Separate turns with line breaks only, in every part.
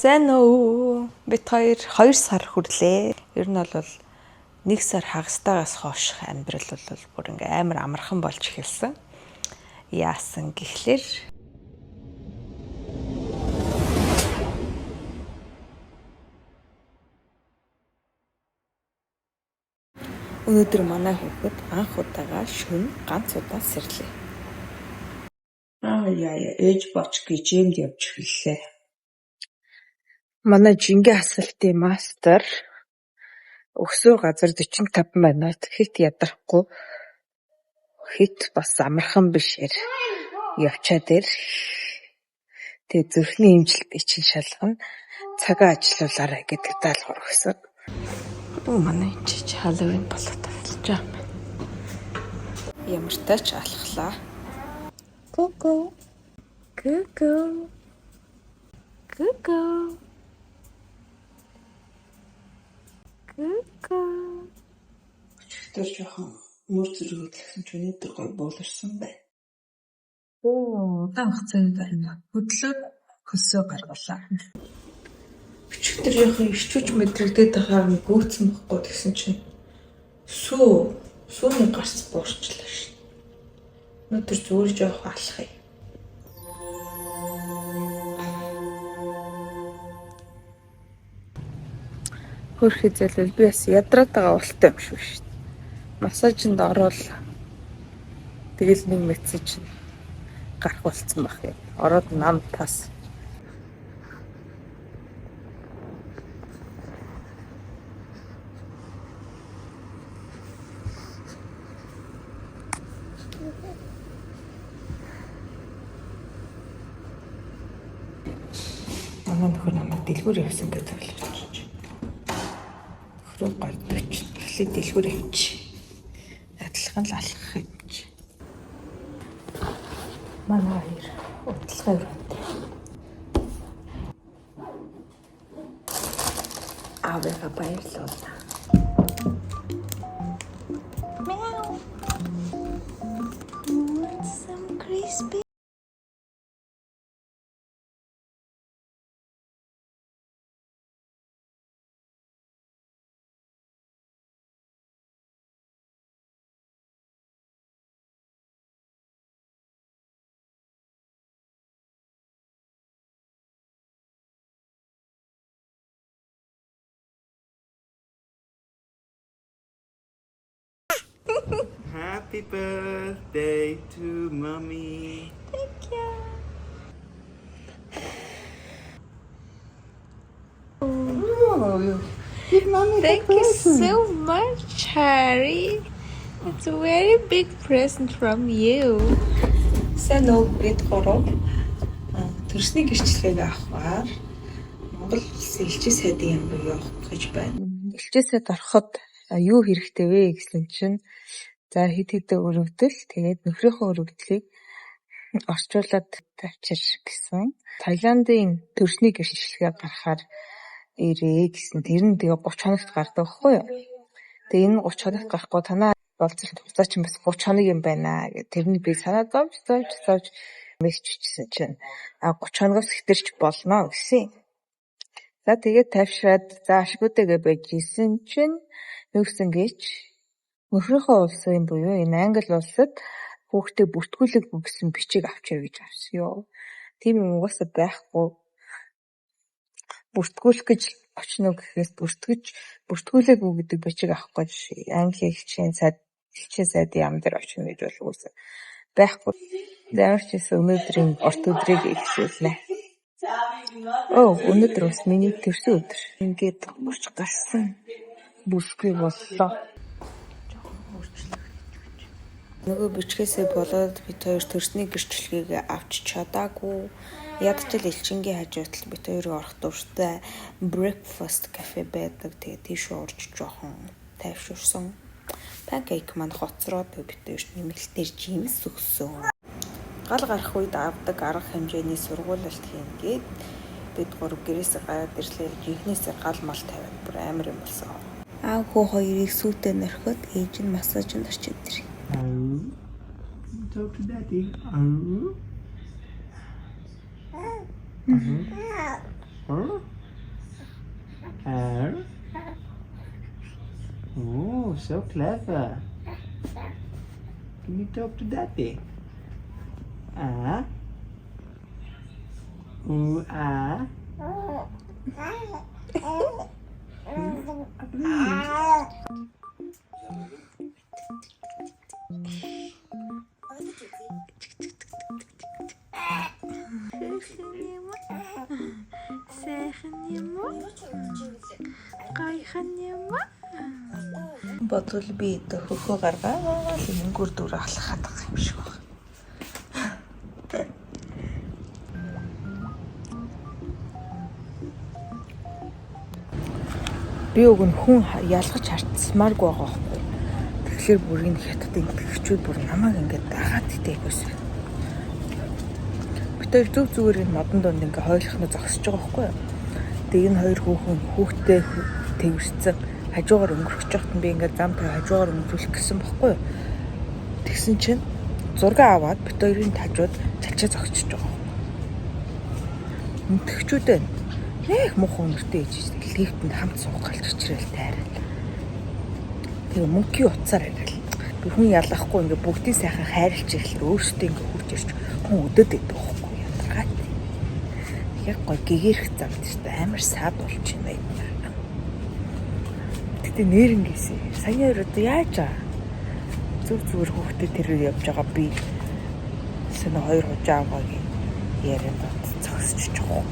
Сайн уу? Бид 2 сар хүрлээ. Ер нь бол 1 сар хагастаагаас хойш амьдрал бол бүр ингээ амар амархан болж эхэлсэн. Яасан гэхлээр өнөөдөр манай хүүхэд анх удаага шөнө ганц удаа сэрлээ. Яа, ээж боч гэж юмд явж эхэллээ. Манай жингээ асалтын мастер өгсөө газар 45 минут хит ядрахгүй хит бас амархан бишээр явчаад ир. Тэгээ зүрхний имжилтийг чинь шалгана цагаа ажилуулаарай гэдэг даалгавар өгсөн. Манай чи Халлоуин болоод болж байгаа юм. Ямар тач алхлаа. Ку-ку. Ку-ку. Ку-ку. Ку-ку. Тэр жоохон мөр зэрэг хэлсэн ч өнөөдөр гой бууларсан бай. Удаан хугацаанд байна. Хөдлөө хөсөө гаргалаа. Өчигдөр жоохон ичүүч мэдрэгдээд байгаа юм гүйцэн баггүй гэсэн чинь сүүний гарц буурчлаа ш. Өнөөдөр зүгээр жоохон алхах юм. Хөрхий зэлвэл би бас ядраад байгаа болтой юм шүү шүү. Массажинд ороод тэгэл нэг мессеж гарах болсон баг юм. Ороод нам тас. Манай нөхөр намайг дэлгүүр явсан гэж ойлголцож. Нөхрөө гойдооч. Эхлээд дэлгүүр явчих. Адилхан л алхах юм чи. Манай хоёр удалгаа өрөөтэй. Аваа баярлалаа. Мяу. Want some crispy?
Happy birthday to mommy.
Thank you.
Oh, give mommy
Thank you so much, Harry. It's a very big present from you. Сайн уу бид гурав төрсний гэрчлэгийг авахаар Монгол Улсын элчин сайдын яам руу явах гэж байна. Элчин сайд ороход юу хэрэгтэй вэ гэсэн чинь за хэд хэдэн өргөдөл тэгээд нөхрийнхөө өргөдлийг орчуулад тавьчих гэсэн. Таиландын төрсний гэрчлэгээ гарахаар ирээ гэсэн. Тэр нь тэгээ 30 хоногт гардаг байхгүй юу? Тэгээ энэ 30 хоногт гарахгүй танаа болцолт хугацаа чинь бас 30 хоног юм байна гэх. Тэрний би санаа зовж мессежчсэн чинь 30 хоногоос хэтэрч болно гэсэн. За тэгээд тавьшаад за ашгүйтэйгээ байж исэн чинь юу гэсэн гэж нөхрийнхөө улсын буюу энэ Англи улсад хүүхдээ бүртгүүлээгүй гэсэн бичиг авчир гэж авсан ёо. Тийм юм угаасаа байхгүй. Бүртгүүлэх гэж очно гэхээс бүртгүүлээгүй гэдэг бичиг авах гэж Англи элчин сайдын яам дээр очно гэж бол үгүй байхгүй. Ямар ч гэсэн өнөөдрийн орт өдрийг эхлүүлнэ. Өнөөдөр бас миний төрсөн өдөр. Ингээд бурч гарсан. Бүсгүй боллоо. Нөгөө бичгээсээ болоод бид хоёр төрсний гэрчлэгийг авч чадаагүй. Ядчил элчингийн хажуутал бид хоёр орох дуртай breakfast cafe байдаг. Тэгээ тийш орж жоохон тайвширсан. Панкейк маань хоцроод бид хоёр нэмэлтээр жимс өгсөн. Гал гарах үед авдаг арга хэмжээний сургуулалт хийнгээд бид гурав гэрээсээ гараад ирлээ. Жинхнээсээ гал мал тавиад бүр амар юм болсон. Аав хүү хоёрыг сүйтэй нөрөхөд ээж нь массажинд очиж ирээ.
Talk to daddy. Oh, so clever. Can you talk to Daddy? Ooh,
Бодвол би хөхөө гаргаад лимгүр дүр алхахад байгаа юм шиг байна. Би уг нь хүн ялгаж харцмааргүй байгаа байхгүй. Тэгэхээр бүрийн хятад ингэгчүүд бүр намайг ингээд дагаад итэйгээс. Бид зөв зүгээр энэ модон донд ингээд хойлохно зогсож байгаа байхгүй. Тэгээ энэ хоёр хүүхдээ тэрвэрсэн хажуугаар өнгөрөх чогт би ингээд зам тавь хажуугаар өнгөрүүлэх гэсэн байхгүй. Тэгсэн чинь зураг аваад бид хоёрын хажууд чалчаа зогсчихж байгаа. Мөнтгчүүдээ нэг муухай өнөртэй ээж лифтэнд хамт суух галж ичрээл тайрал. Тэгээ мөнхийн утсаар ингээл би хүн ялахгүй ингээд бүгдийг сайхан хайрлж ирэхлээр өөртөө ингээд хурж ирч хүн өдөд идэв байхгүй ядаргаа. Яг гой гэгэрх замд шүү дээ амар саад болж байна юм. Тэгтээ нэрнгээсээ саяны өрөөд яаж аа зүгээр хүүхдээ тэр үе явж байгаа би сэнэ хоёр хужаа аваагийн ярианд зогсчих жоох.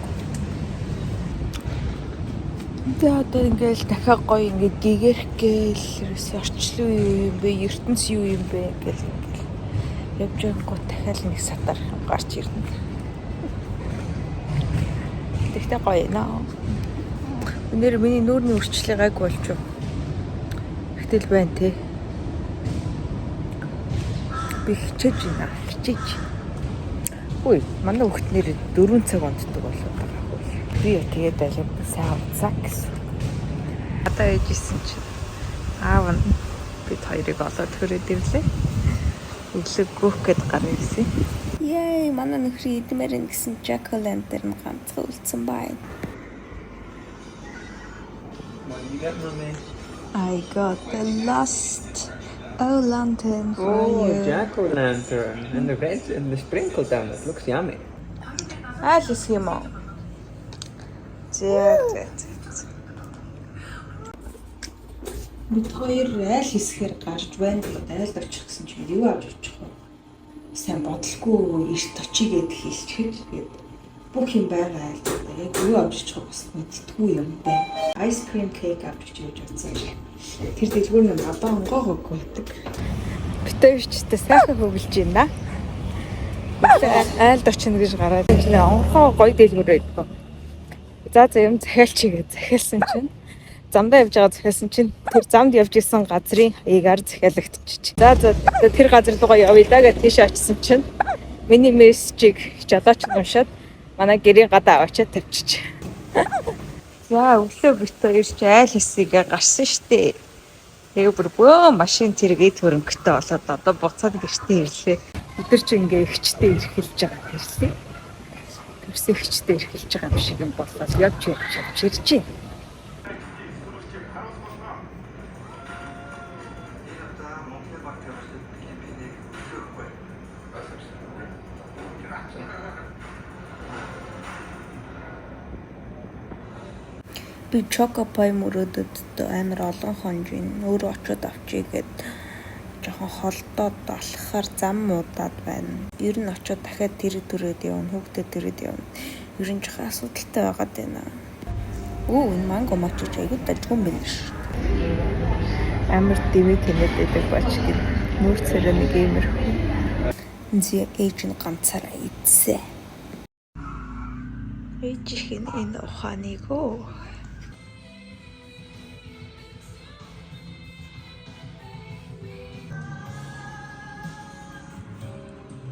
Тэгээ одоо ингээл дахиад гоё ингээд гэгэрх гээл ерөөсөө орчлон юу юм бэ ертөнц юу юм бэ гэл явж байгаагүй дахиад нэг сатар гарч ирнэ. Тэгтээ гоё наа. Өнөр миний нүүрний үрчлээ гайг болж юу. Гэтэл байна те. Би хичээж байна. Хичээж. Үй, манай хүүхднэр 4 цаг унтдаг болоод байгаа. Би тэгээд байлаа сайн унтсаа гэсэн. Одоо ээжсэн чинь аав нь бид хоёрыг олоод хөрөөд ирлээ. Өглөө гүөх гээд гарна гэсэн. Яй, манай нөхрийн идмэрэн гэсэн jack-o'-lantern ганцхан үлдсэн байна.
What you got, mommy?
I got the last lantern for you.
Jack-o'-lantern and the red and the sprinkle down it looks yummy.
Алис юм уу? Зээ. Бид хоёр айл хэсгээр гарч байна. Тэгээд айлд очих гэсэн чинь юу авч очих вэ? Сайн бодлогүй эрт очигээд хэлчихэж тэгээд бүх юм байгаа айлд. Яг юу авч очих бас мэдтгүй юм байна. Ice cream cake авч очиж утсан. Тэр дэлгүүр нь одоо онгоогоо байдаг. Бид хоёр ч гэсэн сайхан хөглөж байна. Айлд очино гэж гараад энэ онгорхоо гоё дэлгүүр байдаг. За юм захиалчигээ захиалсан чинь замдаа явж байгаа захиалсан чинь тэр замд явж исэн газрын хаягаар захиалагдчих. За тэр газар руугаа явъя да гэж тийш очисон чинь миний мессежийг жолооч уншаад манай гэрийн гадаа аваачаад тавьчих. За өглөө бит хоёр ч айл хэсгээ гарсан штэ. Тэгээ бүр бөө машин тэргээд хөрөнгөтэй болоод одоо буцаад гэртээ ирлээ. Өдөр чи ингээ ихчтэй ирхэлж байгаа тэрсээ. Тэрсээ ихчтэй ирхэлж байгаа юм шиг юм болоод явж иржээ. Би чокопай мөрөөдөд амар олон хонжин өөрөө очиод авчий гэд жоохон холдоод алхахаар зам муудаад байна. Ер нь очиод дахиад тэр төрөөд явна, хүүхдэд төрөөд явна. Ер нь жоохон асуудалтай байгаад байна. Энэ манго мочиж айгуу дажгүй юм байна шүү. Амар дэмий тэмээд байдаг бач гэд нүүр царай нэг иймэрхүү. Зэ ээж нь ганцаараа идсэн. Ээж их энэ ухааныг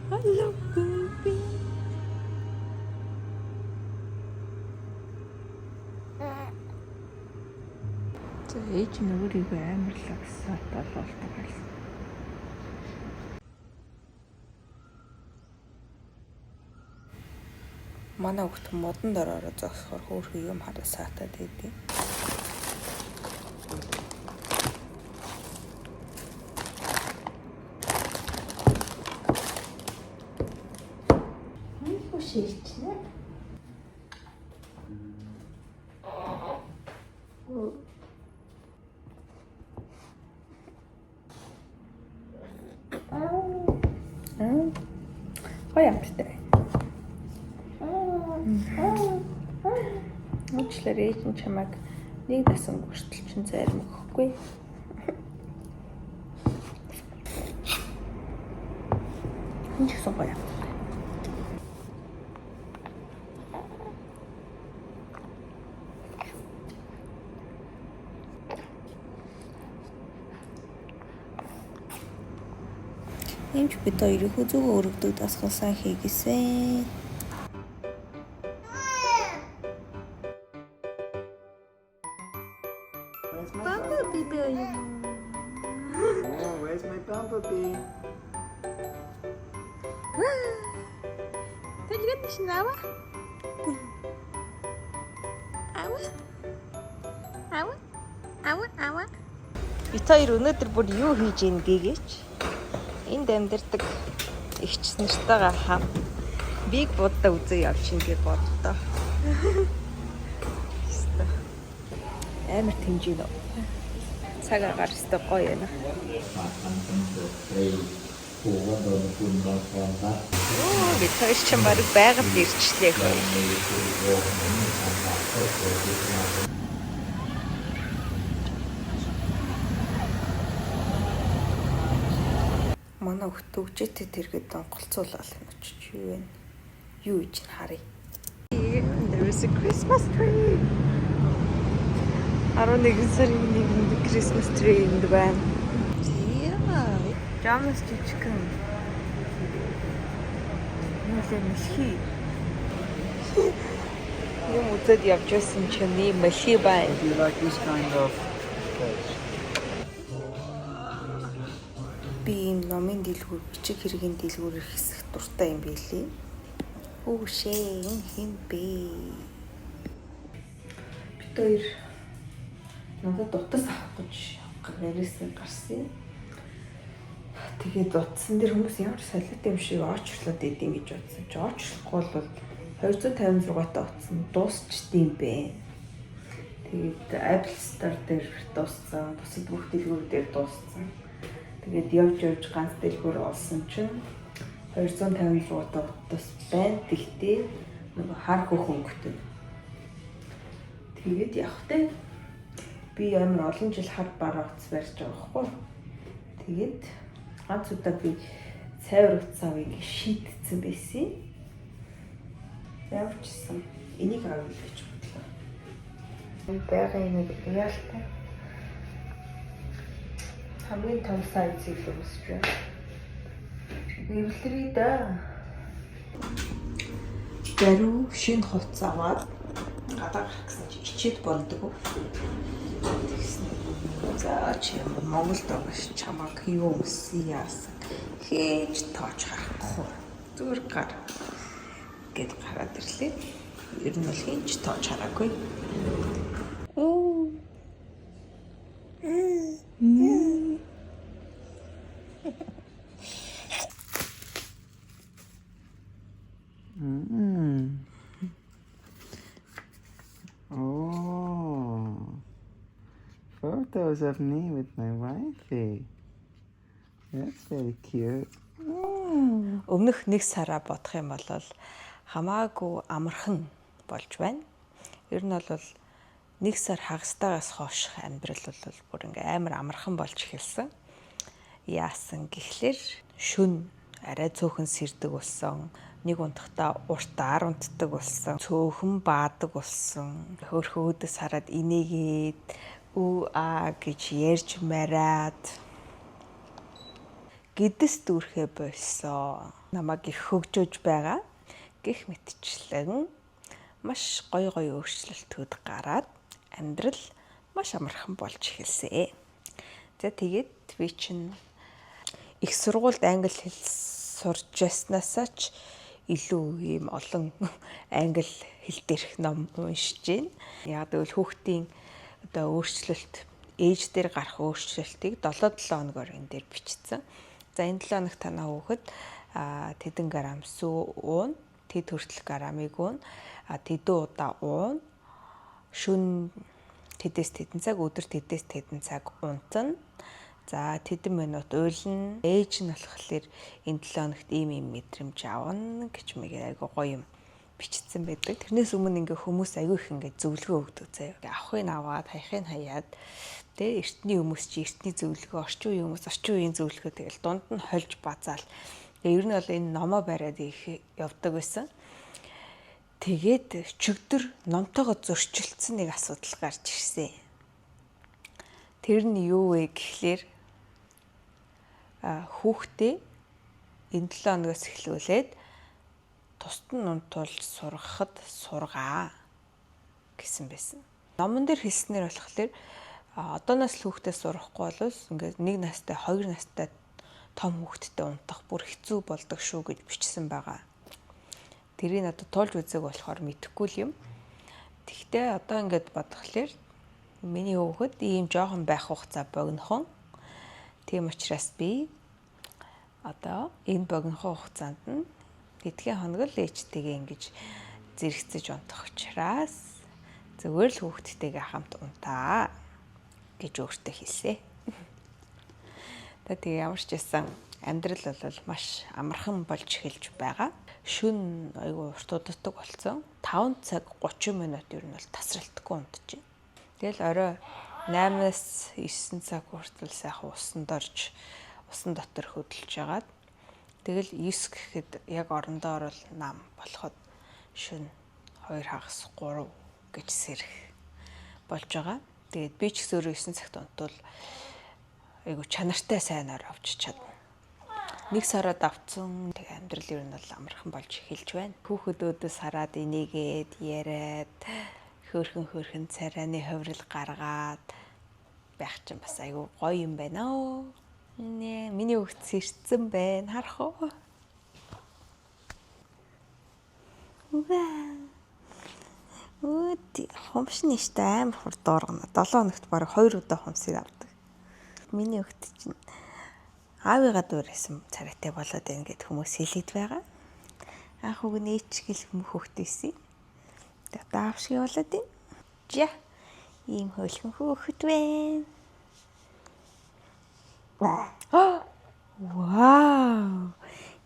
Hello, baby. Ээж нь өөрийгөө амар лагсаад бололдог байсан. Манай хүүхд модон дороор зогсохоор хөөрхөн юм хараа саатаад байдیں۔ Шилчнэ. Гоё амттай. Уучлаарай ээж нь чамайг нэг дасан хүртэл чинь зарим өгөхгүй. Энд ч гоё. Эмч бид хоёрыг зөвхөн өргөдөг дасгалсан хийгээсэн. Bumblebee.
Oh, where's my bumblebee?
Тэгэлэд шинава. Ава. Бид хоёр өнөөдөр бүр юу хийж ийн гэгээч. Энд амьдардаг эгч нартайгаа хамт биг будаа үзээ явж ин гэж боддоо. Амар тэмжин нөө. Цаг агаар өстө гоё яана. Би тааш ч баг байгаль ирчлээ хөө. Манай хөлт өгчээтэй тэргээд донголцуулаад юм очиж юу вэ? Юу гэж харъя. There is a Christmas tree. 11 сарын 1-нд Christmas tree энд байна. Яа. Жамс жижигхэн. Нэлээ мэлхий. Юм үзээд явж байсан чинь ийм мэлхий байна.
Do you like this kind of place?
Би ийм номын дэлгүүр, бичиг хэргийн дэлгүүр их хэсэг дуртай юм билий. Үушээ, энэ хэм бэ? Бид хоёр надад дутас авах гэж нэрээсээ гарсан. Тэгээд дутсан дээр хүмүүс ямар солиот юм шиг очрлоод идэм гэж бодсон. Чи очрлохгүй бол 256 таа утсан дуусчдээ бэ. Тэгээд Apple Store дээр дууссан, бусад бүх дэлгүүр дээр дууссан. Тэгээд явж ганц дэлгүүр олсон чинь 256 таа утас байна. Тэгтээ нөгөө хар хөх өнгөтэй. Тэгээд явахтай би амар олон жил хар бараа утас барьж байгаа байхгүй. Тэгээд ганц удаа би цайвар утас авъя гэж шийдсэн байсан. Явчихсан. Энийг авъя гэж бодлоо. Бага нэг яалтай. Хамгийн том сайзыг үүсэж байна. Эвлэрий да. Даруй шинэ хувцас аваад гадаа гарах гэсэн чи ичээд болдог. За чи Монголд байгаа ш чамаг юу өссөн яасан хийж тоож харахгүй. Зүгээр гар гэд гараад ирлээ. Ер нь бол хийж тоож хараагүй.
Oh, photos of me with my wifey. That's very cute.
Өмнөх нэг сараа бодох юм бол хамаагүй амархан болж байна. Ер нь бол нэг сар хагастаагаас хойш амьдрал бол бүр ингээм амар амархан болж эхэлсэн. Яасан гэхлээр шүн арай цөөхөн сэрдэг болсон. Нэг унтахтаа уртаар унтдаг болсон. Цөөхөн баадаг болсон. Хөөрхөн өдөөс хараад инээгээд үү аа гэж ярьж мараад гэдэс дүүрхээ болсон. Намайг их хөгжөөж байгаа. Гэх мэтчлэн маш гоё өөрчлөлтүүд гараад амьдрал маш амархан болж эхэлсэн. За тэгээд би чинь их сургуульд англи хэл сурч яснаасаа ч илүү ийм олон англи хэл дээрх ном уншиж байна. Яг гэвэл хүүхдийн одоо өөрчлөлт, ээж дээр гарах өөрчлөлтийг 7-7 хоногор энэ дээр бичсэн. За энэ 7 хоногт танаа хүүхэд тэдэн грамм сүү уун, тэд хүртэл граммыг уун, тэдэн удаа уун, шөнө тэдээс тэдэн цаг, өдөр тэдээс тэдэн цаг унтана. За тэдэн минут уйлна. Ээж нь болохоор энэ 7 хоногт ийм мэдрэмж авна гэж мэгээ айгу гоё юм бичсэн байдаг. Тэрнээс өмнө ингээ хүмүүс аягүй их ингээ зөвлөгөө өгдөг заяа. Авахыг аваад, хаяхыг хаяад тэ эртний хүмүүс чи эртний зөвлөгөө, орчин үеийн хүмүүс орчин үеийн зөвлөгөө тэгэл дунд нь хольж базаал. Ер нь бол энэ номоо бариад их явдаг байсан. Тэгээд чигдэр номтойгоо зөрчилдсөн нэг асуудал гарч ирсэн. Тэр нь юу вэ гэхлээр хүүхдээ энэ 7 хоногоос эхлүүлээд тусдан унтуулж сургахад сургаа гэсэн байсан. Номон дээр хэлснээр болохоор одооноос л хүүхдээ сурахгүй бол ингээд 1 настай, 2 настай том хүүхэдтэй унтах бүр хэцүү болдог шүү гэж бичсэн байгаа. Тэрийг одоо туулж үзэг болохоор мэдэхгүй л юм. Тэгвэл одоо ингээд бодглохлоор миний хүүхэд ийм жоохон байх хугацаа богинохон. Тийм учраас би одоо энэ богинохон хугацаанд нь хэдхэн хоног л ээжтэйгээ ингэж зэрэгцэж унтах учраас зүгээр л хүүхдтэйгээ хамт унтаа гэж өөртөө хэлсэн. Тэгээ ямар ч байсан амьдрал бол маш амархан болж эхэлж байгаа. Шүн айгүй урт удаадаг болсон. 5 цаг 30 минут ер нь бол тасралтгүй унтж байна. Тэгэл орой 8-аас 9 цаг хүртэл сайхан усанд орж усан дотор хөдөлж ягаад тэгэл 9 гэхэд яг орондоо орол нам болоход шүн 2 хагас 3 гэж сэрэх болж байгаа. Тэгээд би ч гэсэн өөрөө 9 цагт унтвал айгу чанартай сайнаар авч чадна. 1 сараад авцсан тэг амьдрал ер нь бол амархан болж эхэлж байна. Хүүхэдүүдээс хараад энийгээд яриад хөөрхөн царайны хувирал гаргаад байх чинь бас айгу гоё юм байна оо. Нэ миний хүүхд сэрцэн байна. Харах уу? Өөд хомшны штэ амар хурдуургана. 7 хоногт бараг 2 удаа хомсыг авдаг. Миний хүүхд чинь аавыгаа дуурайсан царайтай болоод байна гэд хүмүүс хэлээд байгаа. Аах уг нь ээч гэл хүүхдээсээ. Тэгээд аав шиг болоод байна. Жа. Ийм хөөлхөн хүүхэд байна. Вау!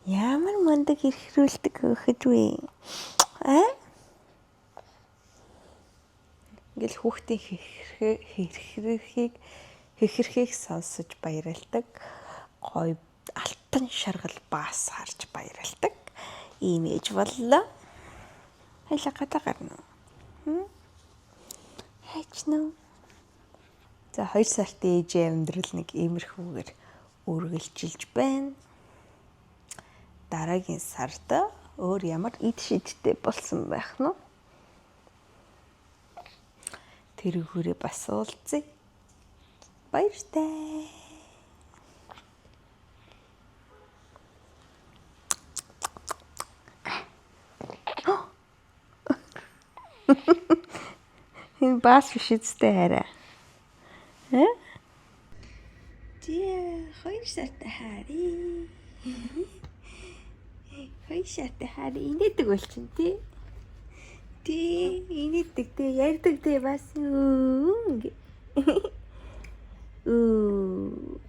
Ямар мундаг хэрхрүүлдэг хүүхэд вэ? Ингээл хүүхдийн хэрхрхийг сонсож баярлдаг. Гоё алтан шаргал баас харж баярлдаг. Ийм ээж боллоо. Хайлаа гадаа гарна уу? Хайч нөө. За 2 сартын ээжийн амьдрал нэг иймэрхүүгээр үргэлжилж байна. Дараагийн сард өөр ямар эд шидтэй болсон байх нь? Тэрүүгээрээ бас уулзъя. Баяртай. Энэ бас биш үстэй хараа. Тий, 2 сартай хари. 2 сартай хари инээдэг болчихно тий. Тий, инээдэг тий, ярьдаг тий бас үү. Үү.